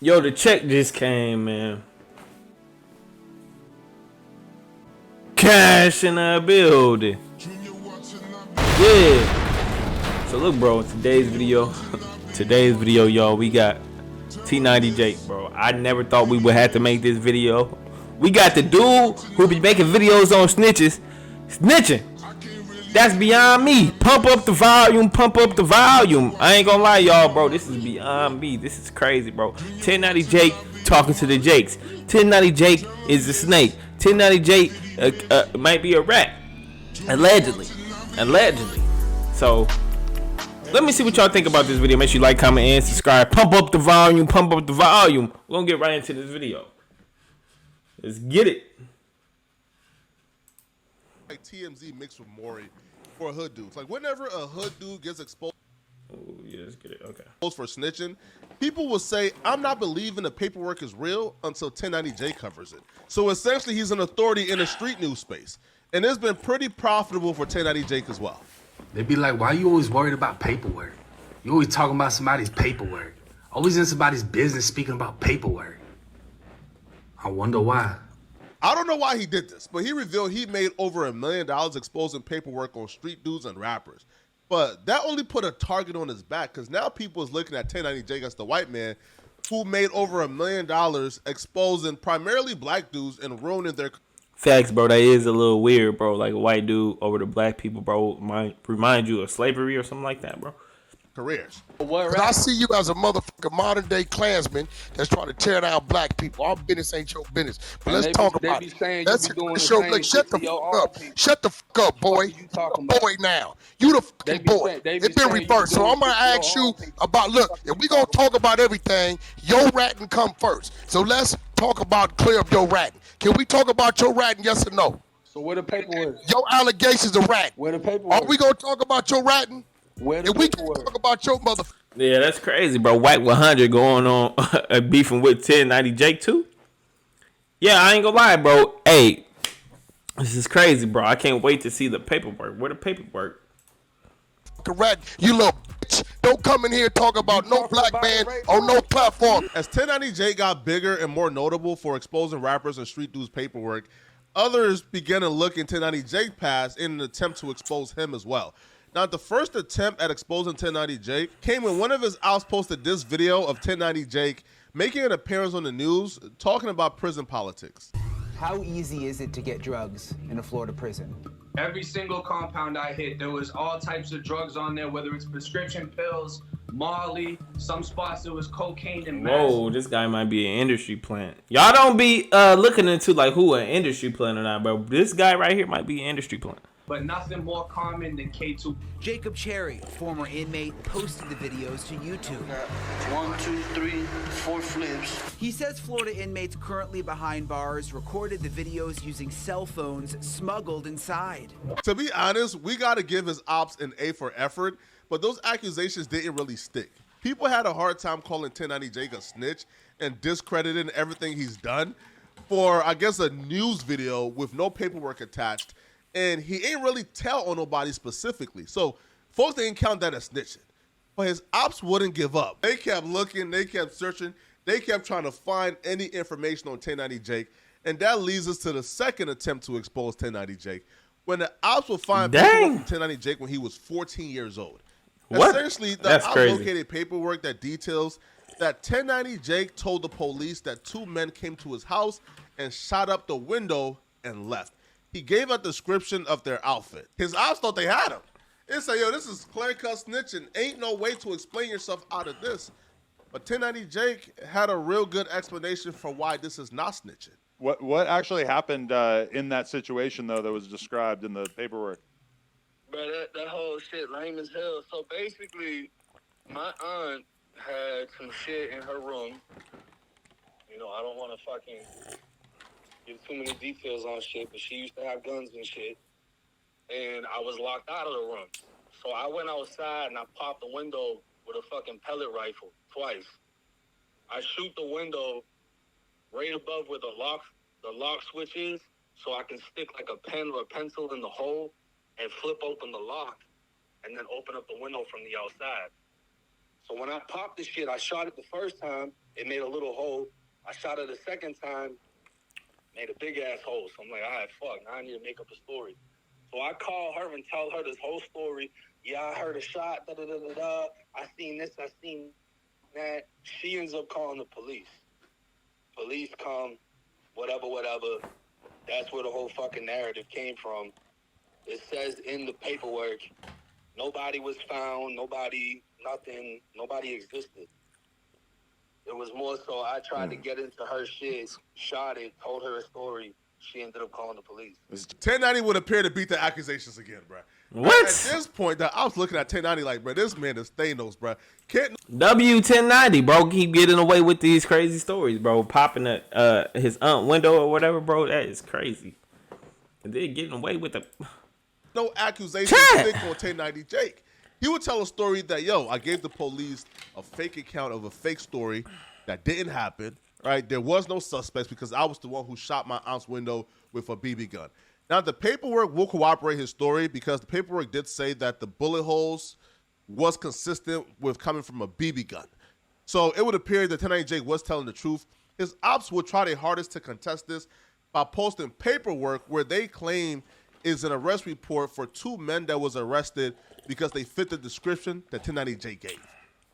Yo, the check just came, man. Cash in the building. Yeah. So look, bro, today's video, y'all, we got T90 Jake, bro. I never thought we would have to make this video. We got the dude who be making videos on snitching. That's beyond me. Pump up the volume, I ain't gonna lie, y'all, bro. This is beyond me. This is crazy, bro. 1090 Jake talking to the Jakes. 1090 Jake is a snake. 1090 Jake might be a rat. Allegedly. So, let me see what y'all think about this video. Make sure you like, comment, and subscribe. Pump up the volume, We're gonna get right into this video. Let's get it. Like TMZ mixed with Maury for hood dudes. Like whenever a hood dude gets exposed, yeah, let's get it. Okay. For snitching, people will say, "I'm not believing the paperwork is real" until 1090J covers it. So essentially, he's an authority in the street news space, and it's been pretty profitable for 1090J as well. They be like, "Why you always worried about paperwork? You always talking about somebody's paperwork. Always in somebody's business speaking about paperwork." I wonder why. I don't know why he did this, but he revealed he made over $1 million exposing paperwork on street dudes and rappers. But that only put a target on his back, because now people is looking at 1090J as the white man who made over $1 million exposing primarily black dudes and ruining their... Facts, bro. That is a little weird, bro. Like a white dude over the black people, bro, might remind you of slavery or something like that, bro. Careers. But I see you as a motherfucking modern day Klansman that's trying to tear down black people. Our business ain't your business. But let's talk about it. Let's show, like, shut the fuck up. Shut the fuck up, boy. You boy now. You the fucking boy. It's been reversed. So I'm gonna ask you about, look, if we gonna talk about everything, your ratting come first. So let's talk about clear up your ratting. Can we talk about your ratting, yes or no? So where the paperwork? Your allegations of ratting. Where the paperwork? Are we gonna talk about your ratting? If we can talk about your mother. Yeah, that's crazy, bro. White 100 going on beefing with 1090 Jake too. Yeah, I ain't gonna lie, bro. Hey, this is crazy, bro. I can't wait to see the paperwork. Where the paperwork? Correct, you little bitch. Don't come in here and talk about no black man on no platform. As 1090J got bigger and more notable for exposing rappers and street dudes' paperwork, others began to look in 1090J past in an attempt to expose him as well. Now, the first attempt at exposing 1090J came when one of his outs posted this video of 1090J making an appearance on the news talking about prison politics. How easy is it to get drugs in a Florida prison? Every single compound I hit, there was all types of drugs on there, whether it's prescription pills, Molly, some spots there was cocaine and meth. Whoa, this guy might be an industry plant. Y'all don't be looking into like who an industry plant or not, bro. This guy right here might be an industry plant. But nothing more common than K2. Jacob Cherry, former inmate, posted the videos to YouTube. 1, 2, 3, 4 flips. He says Florida inmates currently behind bars recorded the videos using cell phones smuggled inside. To be honest, we got to give his ops an A for effort, but those accusations didn't really stick. People had a hard time calling 1090J a snitch and discrediting everything he's done for, I guess, a news video with no paperwork attached. And he ain't really tell on nobody specifically. So folks didn't count that as snitching. But his ops wouldn't give up. They kept looking, they kept searching, they kept trying to find any information on 1090J. And that leads us to the second attempt to expose 1090J. When the ops would find paperwork from 1090J when he was 14 years old. What? Essentially, the ops located paperwork that details that 1090J told the police that 2 men came to his house and shot up the window and left. He gave a description of their outfit. His ops thought they had him. They said, yo, this is clear-cut snitching. Ain't no way to explain yourself out of this. But 1090J had a real good explanation for why this is not snitching. What actually happened in that situation, though, that was described in the paperwork? Bro, that whole shit lame as hell. So basically, my aunt had some shit in her room. You know, I don't want to fucking give too many details on shit, but she used to have guns and shit. And I was locked out of the room. So I went outside and I popped the window with a fucking pellet rifle twice. I shoot the window right above where the lock switch is, so I can stick like a pen or a pencil in the hole and flip open the lock and then open up the window from the outside. So when I popped the shit, I shot it the first time, it made a little hole. I shot it the second time, made a big ass hole. So I'm like, all right, fuck, now I need to make up a story. So I call her and tell her this whole story. Yeah, I heard a shot, da-da-da-da-da. I seen this, I seen that. She ends up calling the police. Police come, whatever. That's where the whole fucking narrative came from. It says in the paperwork, nobody was found, nobody existed. It was more so I tried to get into her shit, shot it, told her a story. She ended up calling the police. 1090 would appear to beat the accusations again, bro. What? At this point, I was looking at 1090 like, bro, this man is Thanos, bro. W1090, bro, keep getting away with these crazy stories, bro. Popping his aunt window or whatever, bro. That is crazy. And then getting away with the no accusations stick on 1090 Jake. He would tell a story that, yo, I gave the police a fake account of a fake story that didn't happen. Right, there was no suspects because I was the one who shot my aunt's window with a BB gun. Now, the paperwork will corroborate his story because the paperwork did say that the bullet holes was consistent with coming from a BB gun. So it would appear that 1090 Jake was telling the truth. His ops would try their hardest to contest this by posting paperwork where they claim is an arrest report for 2 men that was arrested because they fit the description that 1090 Jake gave.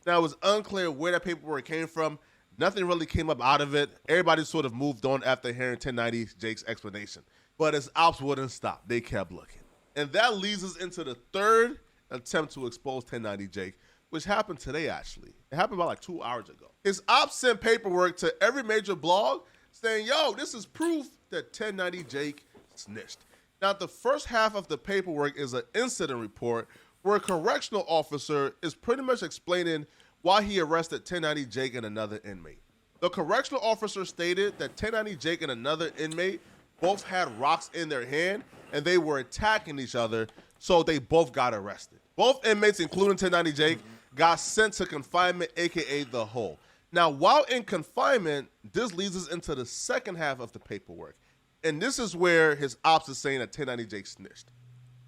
Now, it was unclear where that paperwork came from. Nothing really came up out of it. Everybody sort of moved on after hearing 1090 Jake's explanation. But his ops wouldn't stop. They kept looking. And that leads us into the third attempt to expose 1090 Jake, which happened today, actually. It happened about like 2 hours ago. His ops sent paperwork to every major blog saying, yo, this is proof that 1090 Jake snitched. Now, the first half of the paperwork is an incident report where a correctional officer is pretty much explaining why he arrested 1090 Jake and another inmate. The correctional officer stated that 1090 Jake and another inmate both had rocks in their hand and they were attacking each other, so they both got arrested. Both inmates, including 1090 Jake, got sent to confinement, aka the hole. Now, while in confinement, this leads us into the second half of the paperwork. And this is where his ops is saying that 1090 Jake snitched.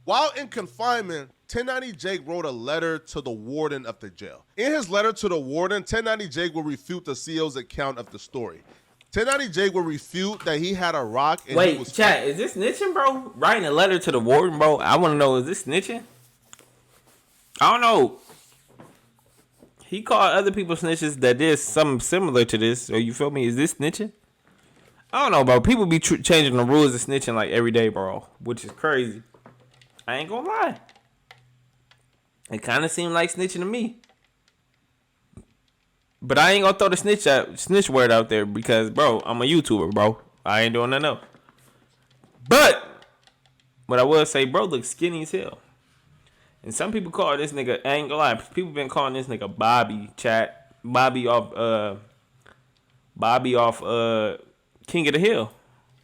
While in confinement, 1090 Jake wrote a letter to the warden of the jail. In his letter to the warden, 1090 Jake will refute the CO's account of the story. 1090 Jake will refute that he had a rock. And wait, he was chat, is this snitching, bro? Writing a letter to the warden, bro? I want to know, is this snitching? I don't know. He called other people snitches that did something similar to this. So you feel me? Is this snitching? I don't know, bro. People be changing the rules of snitching like every day, bro, which is crazy. I ain't gonna lie. It kind of seemed like snitching to me. But I ain't gonna throw the snitch word out there because, bro, I'm a YouTuber, bro. I ain't doing nothing else. But what I will say, bro, looks skinny as hell. And some people call this nigga, I ain't gonna lie, people been calling this nigga Bobby, chat. Bobby off King of the Hill.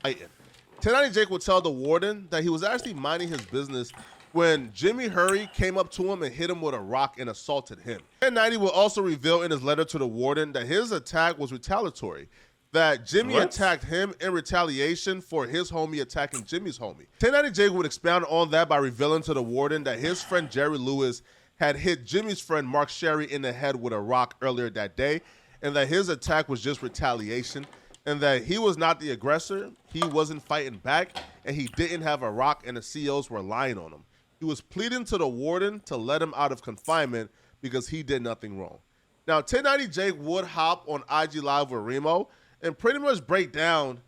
1090 Jake would tell the warden that he was actually minding his business when Jimmy Hurry came up to him and hit him with a rock and assaulted him. 1090 will also reveal in his letter to the warden that his attack was retaliatory, that Jimmy attacked him in retaliation for his homie attacking Jimmy's homie. 1090 Jake would expound on that by revealing to the warden that his friend Jerry Lewis had hit Jimmy's friend Mark Sherry in the head with a rock earlier that day, and that his attack was just retaliation, and that he was not the aggressor, he wasn't fighting back, and he didn't have a rock, and the COs were lying on him. He was pleading to the warden to let him out of confinement because he did nothing wrong. Now, 1090 Jake would hop on IG Live with Remo and pretty much break down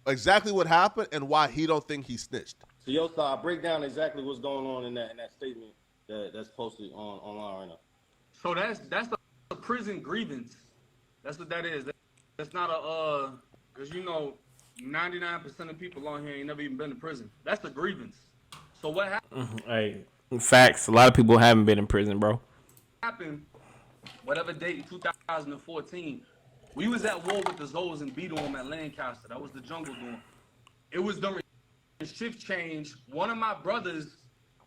exactly what happened and why he don't think he snitched. So, yo, Star, break down exactly what's going on in that statement that's posted online right now. So that's the prison grievance. That's what that is. That's not a because you know 99% of people on here ain't never even been to prison. That's the grievance. So what happened? Hey, facts. A lot of people haven't been in prison, bro. Happened, whatever date in 2014, we was at war with the Zoes and beat them at Lancaster. That was the jungle doing. It was during shift change. One of my brothers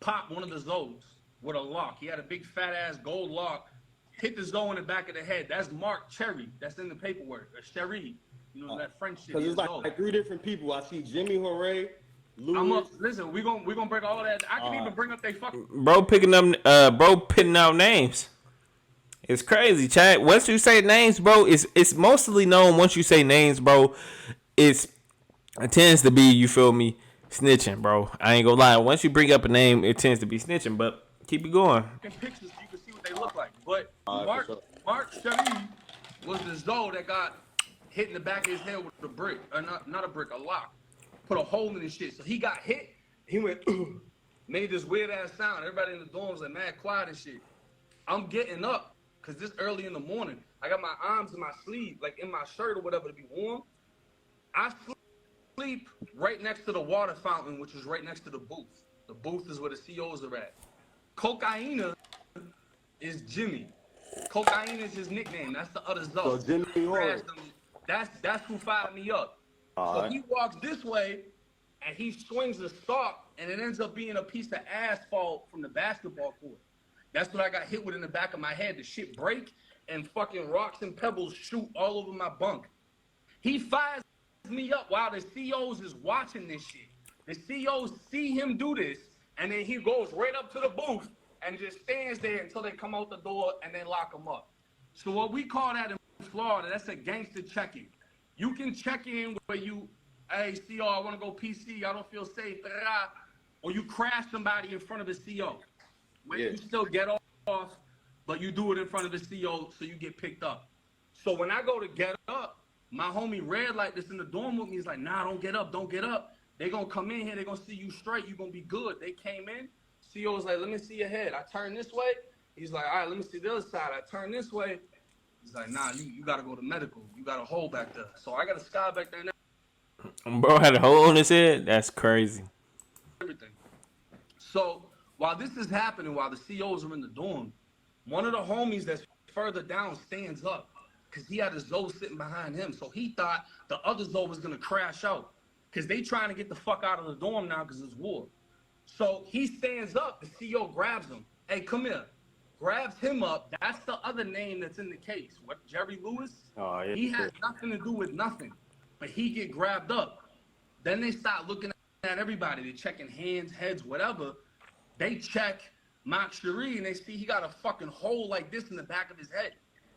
popped one of the Zoes with a lock. He had a big fat ass gold lock. Hit the Zoe in the back of the head. That's Mark Cherry. That's in the paperwork. Sherry. You know that French shit. Because it's like 3 different people. I see Jimmy Hooray. Louis. Listen, we gonna break all that. I can even bring up they fucking bro picking out names. It's crazy, Chad. Once you say names, bro, it's mostly known. Once you say names, bro, it tends to be, you feel me, snitching, bro. I ain't gonna lie. Once you bring up a name, it tends to be snitching. But keep it going. In pictures, so you can see what they look like. But Mark Sharif was the Zoe that got hit in the back of his head with a brick, or not a brick, a lock. Put a hole in his shit. So he got hit. He went, made this weird ass sound. Everybody in the dorm was like mad quiet and shit. I'm getting up because this early in the morning. I got my arms in my sleeve, like in my shirt or whatever to be warm. I sleep right next to the water fountain, which is right next to the booth. The booth is where the COs are at. Cocaina is Jimmy. Cocaina is his nickname. That's the other Zoe. So Jimmy Horn. That's who fired me up. So he walks this way, and he swings the stalk, and it ends up being a piece of asphalt from the basketball court. That's what I got hit with in the back of my head. The shit break, and fucking rocks and pebbles shoot all over my bunk. He fires me up while the COs is watching this shit. The COs see him do this, and then he goes right up to the booth and just stands there until they come out the door and then lock him up. So what we call that in Florida, that's a gangster check-in. You can check in where you, hey, CO, I want to go PC, I don't feel safe, or you crash somebody in front of a CO. Where you still get off, but you do it in front of the CO so you get picked up. So when I go to get up, my homie Red Light that's in the dorm with me is like, nah, don't get up, don't get up. They gonna come in here, they gonna see you straight, you gonna be good. They came in, CO was like, let me see your head. I turn this way. He's like, all right, let me see the other side. I turn this way. He's like, nah, you gotta go to medical. You got a hole back there. So I got a scar back there now. Bro had a hole in his head? That's crazy. Everything. So while this is happening, while the COs are in the dorm, one of the homies that's further down stands up because he had a Zoe sitting behind him. So he thought the other Zoe was going to crash out because they trying to get the fuck out of the dorm now because it's war. So he stands up. The CO grabs him. Hey, come here. Grabs him up. That's the other name that's in the case. What, Jerry Lewis? Oh, yeah. He has nothing to do with nothing, but he get grabbed up. Then they start looking at everybody. They're checking hands, heads, whatever. They check Mark Cherie and they see he got a fucking hole like this in the back of his head.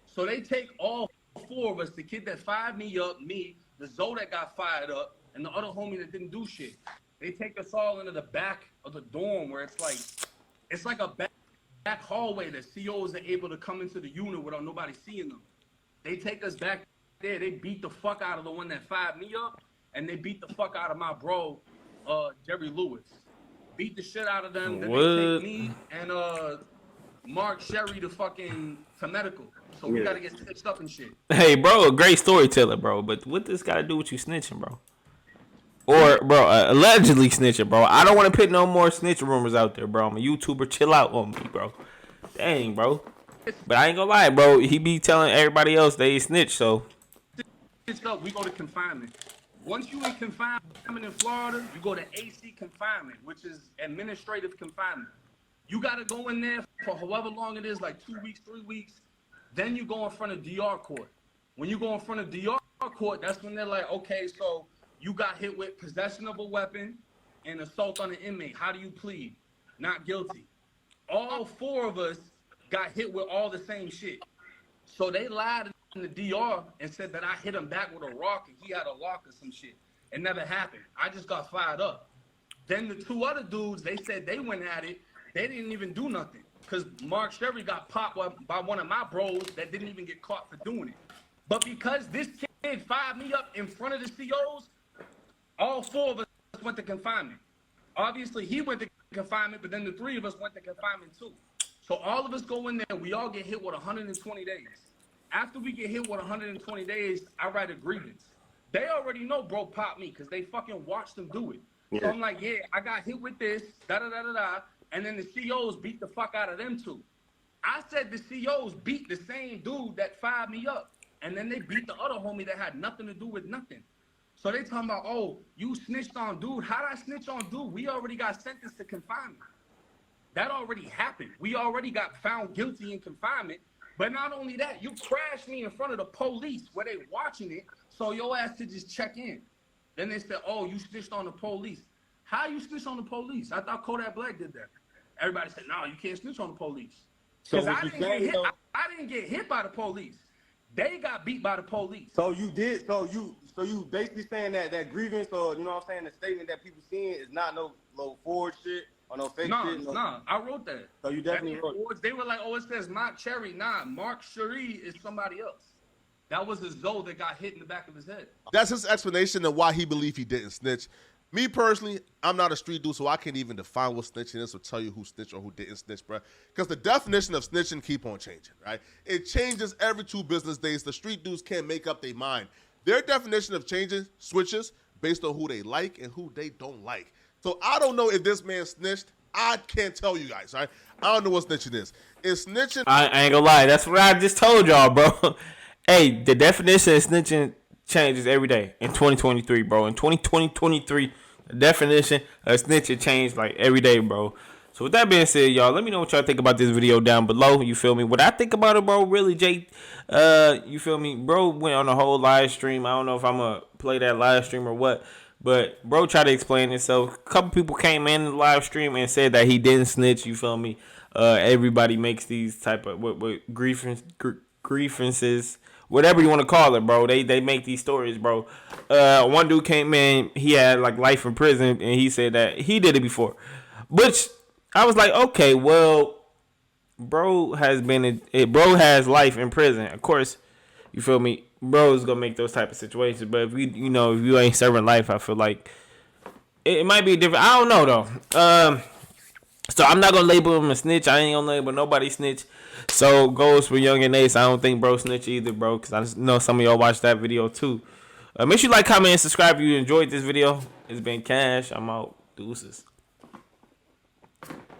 So they take all four of us, the kid that fired me up, me, the Zoe that got fired up, and the other homie that didn't do shit. They take us all into the back of the dorm where it's like a back hallway that COs are able to come into the unit without nobody seeing them. They take us back there. They beat the fuck out of the one that fired me up, and they beat the fuck out of my bro, Jerry Lewis. Beat the shit out of them. Then they take me and Mark Sherry to medical. So we gotta get stitched up and shit. Hey, bro, a great storyteller, bro. But what this got to do with you snitching, bro? Or, bro, allegedly snitching, bro. I don't want to put no more snitch rumors out there, bro. I'm a YouTuber. Chill out on me, bro. Dang, bro. But I ain't gonna lie, bro. He be telling everybody else they snitch, so. We go to confinement. Once you in confinement in Florida, you go to AC confinement, which is administrative confinement. You got to go in there for however long it is, like 2 weeks, 3 weeks. Then you go in front of DR court. When you go in front of DR court, that's when they're like, okay, so you got hit with possession of a weapon and assault on an inmate. How do you plead? Not guilty. All four of us got hit with all the same shit. So they lied in the DR and said that I hit him back with a rock and he had a lock or some shit. It never happened. I just got fired up. Then the two other dudes, they said they went at it. They didn't even do nothing because Mark Sherry got popped by one of my bros that didn't even get caught for doing it. But because this kid fired me up in front of the COs, all four of us went to confinement. Obviously, he went to confinement, but then the three of us went to confinement too. So all of us go in there, we all get hit with 120 days. After we get hit with 120 days, I write a grievance. They already know bro popped me because they fucking watched him do it. Yeah. So I'm like, yeah, I got hit with this, da-da-da-da-da, and then the COs beat the fuck out of them too. I said the COs beat the same dude that fired me up, and then they beat the other homie that had nothing to do with nothing. So they talking about, oh, you snitched on dude. How'd I snitch on dude? We already got sentenced to confinement. That already happened. We already got found guilty in confinement. But not only that, you crashed me in front of the police where they watching it, so your ass to just check in. Then they said, oh, you snitched on the police. How you snitch on the police? I thought Kodak Black did that. Everybody said, no, you can't snitch on the police. Because I didn't get hit by the police. They got beat by the police. So you did. So you basically saying that grievance, or you know what I'm saying, the statement that people seeing is not no forward shit or no fake shit. No, I wrote that. So you definitely wrote it. They were like, oh, it says not Cherry. Nah, Mark Cherie is somebody else. That was the Zoe that got hit in the back of his head. That's his explanation of why he believed he didn't snitch. Me personally, I'm not a street dude, so I can't even define what snitching is or tell you who snitched or who didn't snitch, bro. Because the definition of snitching keep on changing, right? It changes every 2 business days. The street dudes can't make up their mind. Their definition of changing switches based on who they like and who they don't like. So I don't know if this man snitched. I can't tell you guys, right? I don't know what snitching is. Is snitching... I ain't gonna lie. That's what I just told y'all, bro. Hey, the definition of snitching changes every day in 2023, bro. In 2023, the definition of snitching changed like every day, bro. So with that being said, y'all, let me know what y'all think about this video down below. You feel me? What I think about it, bro, really, Jake, you feel me? Bro went on a whole live stream. I don't know if I'm going to play that live stream or what, but bro tried to explain himself. A couple people came in the live stream and said that he didn't snitch, you feel me? Everybody makes these type of grievances, whatever you want to call it, bro. They make these stories, bro. One dude came in, he had like life in prison, and he said that he did it before, which I was like, okay, well, bro has life in prison. Of course, you feel me? Bro's gonna make those type of situations, but if if you ain't serving life, I feel like it might be different. I don't know though. So I'm not gonna label him a snitch. I ain't gonna label nobody snitch. So goes for Young and Ace. I don't think bro snitch either, bro, because I just know some of y'all watched that video too. Make sure you like, comment, and subscribe if you enjoyed this video. It's been Cash. I'm out. Deuces.